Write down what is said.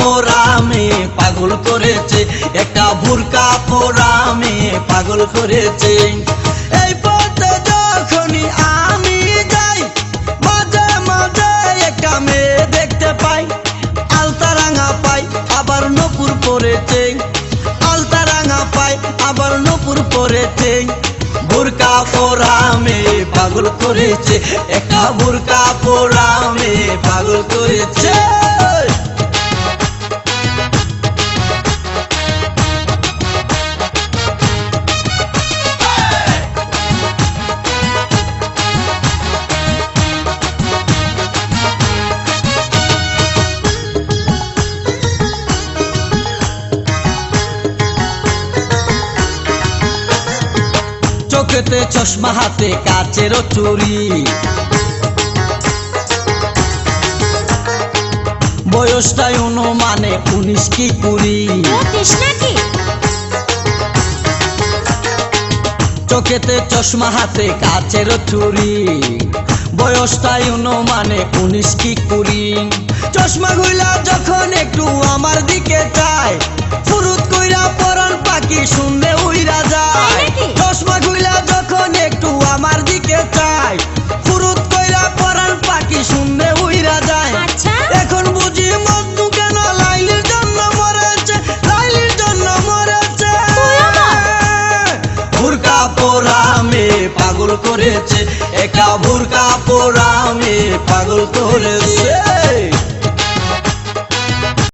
পোড়ামে পাগল করেছে, একটা বুরকা পোড়ামে পাগল করেছে। এই পথে যখনই আমি যাই মাঝে মাঝে একটা মেয়ে দেখতে পাই, আলতা রাঙা পাই আবার নূপুর পরেছে, আলতা রাঙা পাই আবার নূপুর পরেছে। বুরকা পোড়ামে পাগল করেছে, একটা বুরকা পোড়ামে পাগল করেছে। চোখেতে চশমা হাতে কাচের চুরি, বয়সটাই অনুমানে 19 কি 20। চোখেতে চশমা হাতে কাচের চুরি, বয়সটাই অনুমানে 19 কি 20। চশমা গুলা যখন একটু আমার দিকে চায়, ফুরুত কইরা পরাণ পাখি শুনলে উইরা যায়। চশমা গুলা যখন একটু আমার দিকে চায়, ফুরুত কইরা পরাণ পাখি শুনলে উইরা যায়। এখন বুঝি মধু কেন লাইলির জন্য মরেছে, লাইলির জন্য মরেছে। বুরকা পোড়ামে পাগল করেছে, একটা বুরকা পোড়ামে পাগল করেছে।